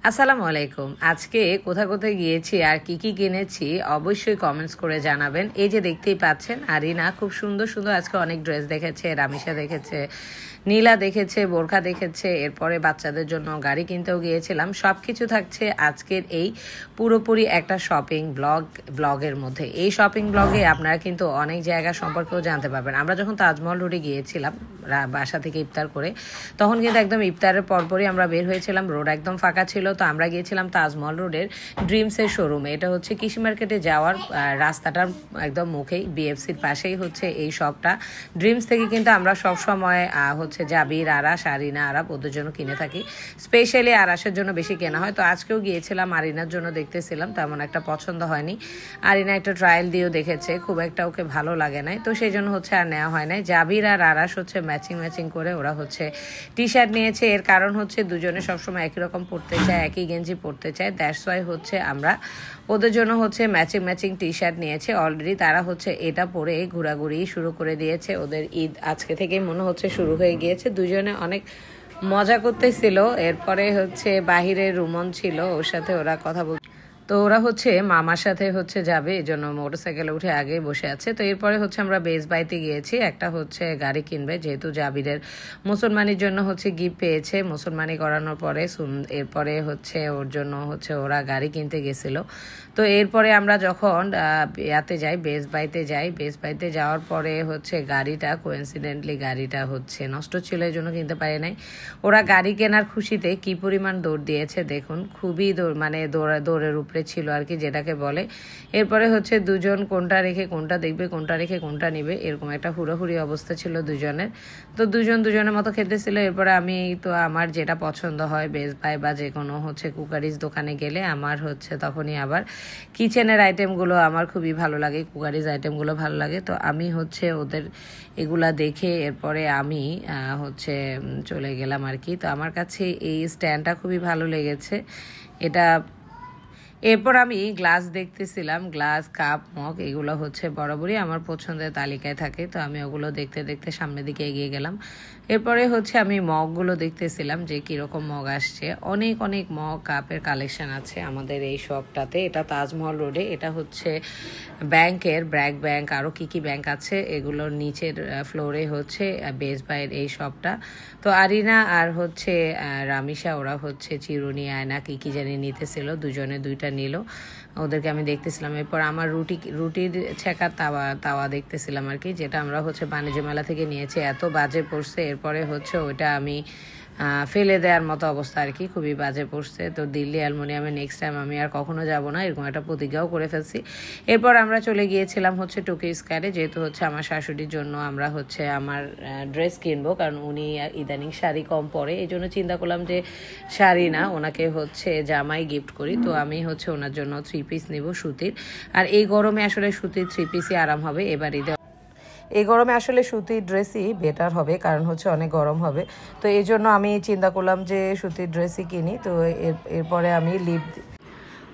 আসসালামু আলাইকুম। আজকে কোথায় কোথায় গিয়েছি আর কি কি কিনেছি অবশ্যই কমেন্টস করে জানাবেন। এই যে দেখতেই পাচ্ছেন আরিনা খুব সুন্দর সুন্দর আজকে অনেক ড্রেস দেখেছে, রামিসা দেখেছে, নীলা দেখেছে, বোরখা দেখেছে। এরপরে বাচ্চাদের জন্য গাড়ি কিনতেও গিয়েছিলাম। সব কিছু থাকছে আজকের এই পুরোপুরি একটা শপিং ব্লগের মধ্যে। এই শপিং ব্লগে আপনারা কিন্তু অনেক জায়গা সম্পর্কেও জানতে পারবেন। আমরা যখন তাজমহল রোডে গিয়েছিলাম বাসা থেকে ইফতার করে, তখন কিন্তু একদম ইফতারের পরপরই আমরা বের হয়েছিলাম, রোড একদম ফাঁকা ছিল। তো আমরা গিয়েছিলাম তাজমহল রোডের ড্রিমসের শোরুমে। এটা হচ্ছে কৃষি মার্কেটে যাওয়ার রাস্তাটার একদম মুখেই, বিএফসির পাশেই হচ্ছে এই শপটা। ড্রিমস থেকে কিন্তু আমরা সবসময় হচ্ছে জাবির, আরাস, আরিনা, আরাব ওদের জন্য কিনে থাকি। স্পেশালি আরাসের জন্য বেশি কেনা হয়। তো আজকেও গিয়েছিলাম আরিনার জন্য, দেখতেছিলাম, তেমন একটা পছন্দ হয়নি। আরিনা একটা ট্রায়াল দিয়েও দেখেছে, খুব একটা ওকে ভালো লাগে নাই, তো সেই জন্য হচ্ছে আর নেওয়া হয় নাই। জাবির আর আরাস হচ্ছে ম্যাচিং করে ওরা হচ্ছে টি শার্ট নিয়েছে। এর কারণ হচ্ছে দুজনে সবসময় একই রকম পরতে চায়, একই গেঞ্জি পরতে চায়। দ্যাটস ওয়াই হচ্ছে আমরা ওদের জন্য হচ্ছে ম্যাচিং টি শার্ট নিয়েছে। অলরেডি তারা হচ্ছে এটা পরে ঘোরাঘুরি শুরু করে দিয়েছে। ওদের ঈদ আজকে থেকেই মনে হচ্ছে শুরু হয়ে গিয়েছে। দুজনে অনেক মজা করতেছিল। এরপরে হচ্ছে বাহিরে রুমন ছিল, ওর সাথে ওরা কথা বল, তো ওরা হচ্ছে মামার সাথে হচ্ছে যাবে, এই জন্য মোটরসাইকেলে উঠে আগেই বসে আছে। তো এরপরে হচ্ছে আমরা বেস বাইতে গিয়েছি, একটা হচ্ছে গাড়ি কিনবে, যেহেতু জাবিরের মুসলমানির জন্য হচ্ছে গিফট পেয়েছে মুসলমানি করানোর পরে। এরপরে হচ্ছে ওর জন্য হচ্ছে ওরা গাড়ি কিনতে গেছিল। তো এরপরে আমরা যখন ইয়াতে যাই, বেস বাইতে যাওয়ার পরে হচ্ছে গাড়িটা কোইন্সিডেন্টলি গাড়িটা হচ্ছে নষ্ট ছিল, এই জন্য কিনতে পারে নাই। ওরা গাড়ি কেনার খুশিতে কি পরিমাণ দৌড় দিয়েছে দেখুন, খুবই মানে দৌড়ের উপরে ছিল আর কি, যেটাকে বলে। এরপরে হচ্ছে দুজন কোনটা রেখে কোনটা দেখবে, কোনটা রেখে কোনটা নিবে, এরকম একটা হুড়োহুড়ি অবস্থা ছিল দুজনের। তো দুজনের মতো খেতেছিল। এরপরে আমি তো আমার যেটা পছন্দ হয় বেস্ট বাই বা যে কোনো হচ্ছে কুকারিজ দোকানে গেলে আমার হচ্ছে তখনই আবার কিচেনের আইটেমগুলো আমার খুবই ভালো লাগে, কুকারিজ আইটেমগুলো ভালো লাগে। তো আমি হচ্ছে ওদের এগুলা দেখে এরপরে আমি হচ্ছে চলে গেলাম আর কি। তো আমার কাছে এই স্ট্যান্ডটা খুবই ভালো লেগেছে এটা। এরপর আমি গ্লাস দেখতেছিলাম, গ্লাস, কাপ, মগ, এগুলো হচ্ছে বরাবরই আমার পছন্দের তালিকায় থাকে। তো আমি ওগুলো দেখতে দেখতে সামনের দিকে এগিয়ে গেলাম। এরপরে হচ্ছে আমি মগগুলো দেখতেছিলাম যে কীরকম মগ আসছে। অনেক মগ কাপের কালেকশন আছে আমাদের এই শপটাতে। এটা তাজমহল রোডে। এটা হচ্ছে ব্র্যাক ব্যাংক, আরও কি ব্যাংক আছে, এগুলোর নিচের ফ্লোরে হচ্ছে বেস বাইয়ের এই শপটা। তো আরিনা আর হচ্ছে রামিসা ওরা হচ্ছে চিরুনি, আয়না কি জানি নিতেছিল, দুজনে দুইটা নিল। ওদেরকে আমি দেখতেছিলাম। এরপর আমার রুটির ছেঁকার তাওয়া দেখতেছিলাম আর কি, যেটা আমরা হচ্ছে বাণিজ্য মেলা থেকে নিয়েছি। এত বাজে পড়ছে, এরপরে হচ্ছে ওইটা আমি ফেলে দেওয়ার মতো অবস্থা আর কি, খুবই বাজে পড়ছে। তো দিল্লি অ্যালুমিনিয়ামে নেক্সট টাইম আমি আর কখনো যাব না, এরকম একটা প্রতিজ্ঞাও করে ফেলছি। এরপর আমরা চলে গিয়েছিলাম হচ্ছে টোকিও স্কয়ারে, যেহেতু হচ্ছে আমার শাশুড়ির জন্য আমরা হচ্ছে আমার ড্রেস কিনবো, কারণ উনি ইদানিং শাড়ি কম পরে, এই জন্য চিন্তা করলাম যে শাড়ি না, ওনাকে হচ্ছে জামাই গিফট করি। তো আমি হচ্ছে ওনার জন্য 3 পিস নিব সুতির। আর এই গরমে আসলে সুতির 3 পিসই আরাম হবে। এবার এই গরমে আসলে সুতির ড্রেসই বেটার হবে, কারণ হচ্ছে অনেক গরম হবে। তো এই জন্য আমি চিন্তা করলাম যে সুতির ড্রেসই কিনি। তো এরপরে আমি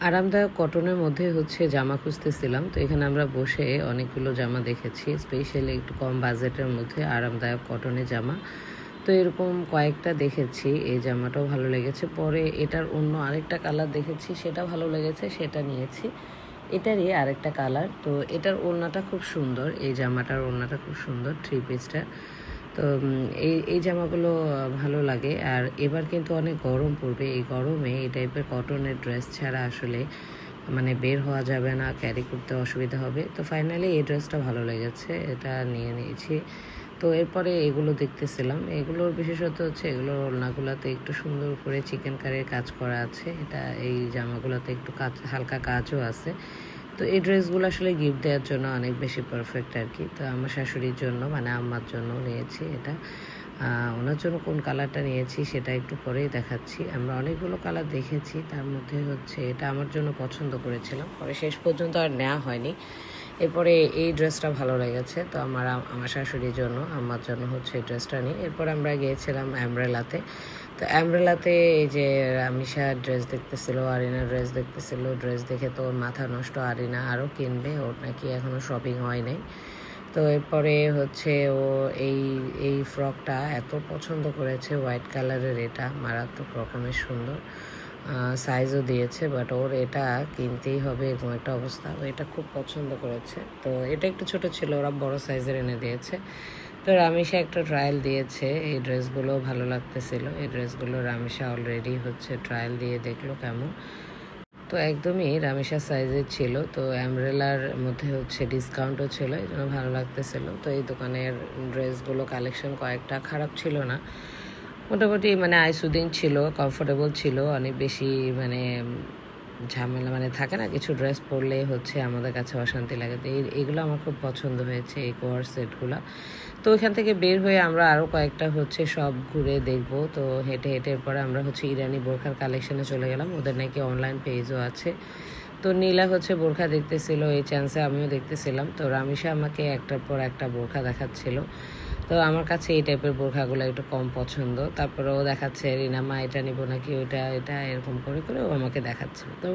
আরামদায়ক কটনের মধ্যে হচ্ছে জামা খুঁজতেছিলাম। তো এখানে আমরা বসে অনেকগুলো জামা দেখেছি, স্পেশালি একটু কম বাজেটের মধ্যে আরামদায়ক কটনের জামা। তো এরকম কয়েকটা দেখেছি, এই জামাটাও ভালো লেগেছে। পরে এটার অন্য আরেকটা কালার দেখেছি, সেটা ভালো লেগেছে, সেটা নিয়েছি। এটারই আরেকটা কালার। তো এটার ওড়নাটা খুব সুন্দর, এই জামাটার ওড়নাটা খুব সুন্দর, 3 পিসটা। তো এই জামাগুলো ভালো লাগে। আর এবার কিন্তু অনেক গরম পড়বে, এই গরমে এই টাইপের কটনের ড্রেস ছাড়া আসলে মানে বের হওয়া যাবে না, ক্যারি করতে অসুবিধা হবে। তো ফাইনালি এই ড্রেসটা ভালো লেগেছে, এটা নিয়ে নিয়েছি। তো এরপরে এগুলো দেখতেছিলাম, এগুলোর বিশেষত হচ্ছে এগুলোর ওড়নাগুলোতে একটু সুন্দর করে চিকেন কারির কাজ করা আছে। এটা এই জামাগুলোতে একটু কাজ, হালকা কাজও আছে। তো এই ড্রেসগুলো আসলে গিফট দেওয়ার জন্য অনেক বেশি পারফেক্ট আর কি। তো আমার শাশুড়ির জন্য মানে আম্মার জন্য নিয়েছি এটা। ওনার জন্য কোন কালারটা নিয়েছি সেটা একটু পরেই দেখাচ্ছি। আমরা অনেকগুলো কালার দেখেছি, তার মধ্যে হচ্ছে এটা আমার জন্য পছন্দ করেছিলাম, পরে শেষ পর্যন্ত আর নেওয়া হয়নি। এরপরে এই ড্রেসটা ভালো লেগেছে, তো আমার শাশুড়ির জন্য, আমার জন্য হচ্ছে এই ড্রেসটা নিই। এরপর আমরা গিয়েছিলাম অ্যামব্রেলাতে। তো অ্যামব্রেলাতে এই যে Ramisa dress দেখতেছিল, Arina dress দেখতেছিল। Dress দেখে তো ওর মাথা নষ্ট, আরিনা আরও কিনবে, ওর নাকি এখনও শপিং হয় নাই। তো এরপরে হচ্ছে ও এই ফ্রকটা এত পছন্দ করেছে, হোয়াইট কালারের, এটা মারাত্মক রকমের সুন্দর। সাইজও দিয়েছে, বাট ওর এটা কিনতেই হবে এরকম একটা অবস্থা। ও এটা খুব পছন্দ করেছে, তো এটা একটু ছোট ছিল, ওরা বড় সাইজের এনে দিয়েছে। তো রামিশা একটা ট্রায়াল দিয়েছে, এই ড্রেসগুলো ভালো লাগতেছিল। এই ড্রেসগুলো রামিশা অলরেডি হচ্ছে ট্রায়াল দিয়ে দেখলো কেমন। তো একদমই রামিশা সাইজের ছিল, তো অ্যামব্রেলার মধ্যে হচ্ছে ডিসকাউন্টও ছিল, এই জন্য ভালো লাগতেছিল। তো এই দোকানের ড্রেসগুলো কালেকশন কয়েকটা খারাপ ছিল না, মোটামুটি মানে আইসুদিন ছিল, কমফোর্টেবল ছিল। অনেক বেশি মানে ঝামেলা মানে থাকে না, কিছু ড্রেস পরলে হচ্ছে আমাদের কাছে অশান্তি লাগে। তো এইগুলো আমার খুব পছন্দ হয়েছে, এই কোয়ার সেটগুলো। তো ওইখান থেকে বের হয়ে আমরা আরও কয়েকটা হচ্ছে সব ঘুরে দেখব। তো হেঁটে হেঁটে পরে আমরা হচ্ছে ইরানি বোরখার কালেকশনে চলে গেলাম, ওদের নাকি অনলাইন পেজও আছে। তো নীলা হচ্ছে বোরখা দেখতেছিল, এই চান্সে আমিও দেখতেছিলাম। তো রামিশা আমাকে একটার পর একটা বোরখা দেখাচ্ছিল। তো আমার কাছে এই টাইপের বোরখাগুলো একটু কম পছন্দ। তারপরে ও দেখাচ্ছে রিনা মা এটা নিব নাকি ওইটা, এটা এরকম করে করে ও আমাকে দেখাচ্ছে। তো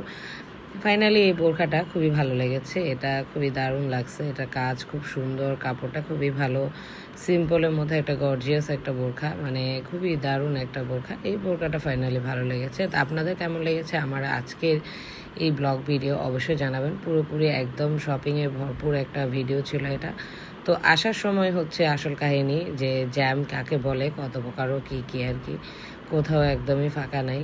ফাইনালি এই বোরখাটা খুবই ভালো লেগেছে, এটা খুবই দারুণ লাগছে। এটা কাজ খুব সুন্দর, কাপড়টা খুবই ভালো, সিম্পলের মধ্যে একটা গর্জিয়াস একটা বোরখা, মানে খুবই দারুণ একটা বোরখা। এই বোরখাটা ফাইনালি ভালো লেগেছে। তো আপনাদের কেমন লেগেছে আমার আজকের এই ব্লগ ভিডিও অবশ্যই জানাবেন। পুরোপুরি একদম শপিংয়ে ভরপুর একটা ভিডিও ছিল এটা। তো আসার সময় হচ্ছে আসল কাহিনী, যে জ্যাম কাকে বলে, কত প্রকারও কী কী আর কি, কোথাও একদমই ফাঁকা নাই।